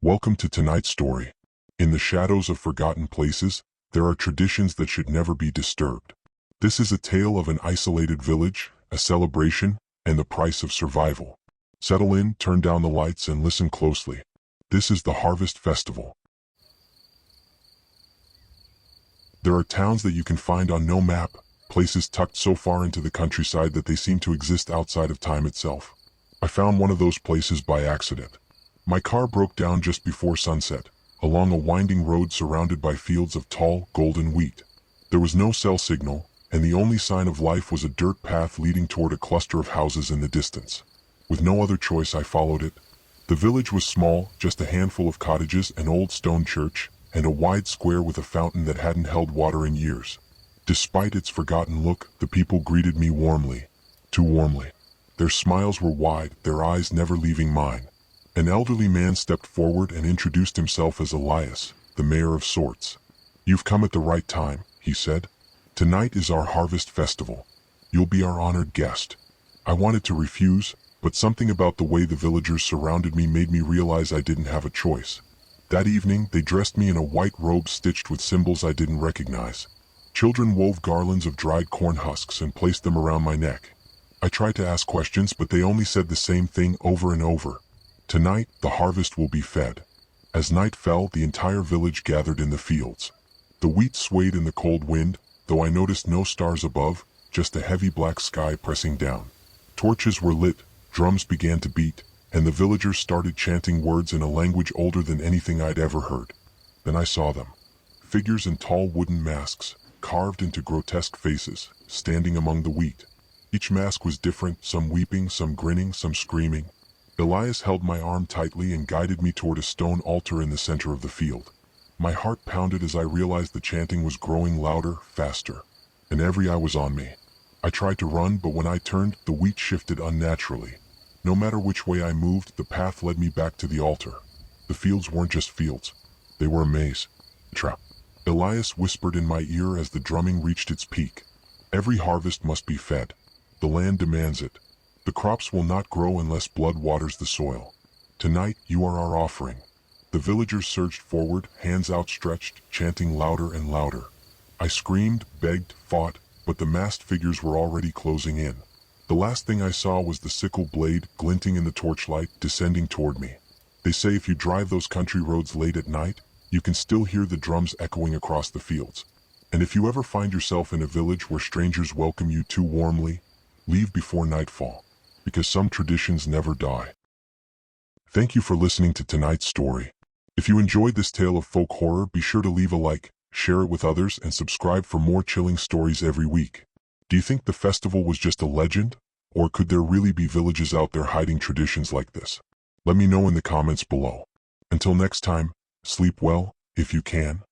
Welcome to tonight's story. In the shadows of forgotten places, there are traditions that should never be disturbed. This is a tale of an isolated village, a celebration, and the price of survival. Settle in, turn down the lights, and listen closely. This is the Harvest Festival. There are towns that you can find on no map, places tucked so far into the countryside that they seem to exist outside of time itself. I found one of those places by accident. My car broke down just before sunset, along a winding road surrounded by fields of tall, golden wheat. There was no cell signal, and the only sign of life was a dirt path leading toward a cluster of houses in the distance. With no other choice, I followed it. The village was small, just a handful of cottages, an old stone church, and a wide square with a fountain that hadn't held water in years. Despite its forgotten look, the people greeted me warmly. Too warmly. Their smiles were wide, their eyes never leaving mine. An elderly man stepped forward and introduced himself as Elias, the mayor of sorts. "You've come at the right time," he said. "Tonight is our harvest festival. You'll be our honored guest." I wanted to refuse, but something about the way the villagers surrounded me made me realize I didn't have a choice. That evening, they dressed me in a white robe stitched with symbols I didn't recognize. Children wove garlands of dried corn husks and placed them around my neck. I tried to ask questions, but they only said the same thing over and over. "Tonight, the harvest will be fed." As night fell, the entire village gathered in the fields. The wheat swayed in the cold wind, though I noticed no stars above, just a heavy black sky pressing down. Torches were lit, drums began to beat, and the villagers started chanting words in a language older than anything I'd ever heard. Then I saw them. Figures in tall wooden masks, carved into grotesque faces, standing among the wheat. Each mask was different, some weeping, some grinning, some screaming. Elias held my arm tightly and guided me toward a stone altar in the center of the field. My heart pounded as I realized the chanting was growing louder, faster, and every eye was on me. I tried to run, but when I turned, the wheat shifted unnaturally. No matter which way I moved, the path led me back to the altar. The fields weren't just fields. They were a maze. Trap. Elias whispered in my ear as the drumming reached its peak. "Every harvest must be fed. The land demands it. The crops will not grow unless blood waters the soil. Tonight, you are our offering." The villagers surged forward, hands outstretched, chanting louder and louder. I screamed, begged, fought, but the masked figures were already closing in. The last thing I saw was the sickle blade, glinting in the torchlight, descending toward me. They say if you drive those country roads late at night, you can still hear the drums echoing across the fields. And if you ever find yourself in a village where strangers welcome you too warmly, leave before nightfall, because some traditions never die. Thank you for listening to tonight's story. If you enjoyed this tale of folk horror, be sure to leave a like, share it with others, and subscribe for more chilling stories every week. Do you think the festival was just a legend? Or could there really be villages out there hiding traditions like this? Let me know in the comments below. Until next time, sleep well, if you can.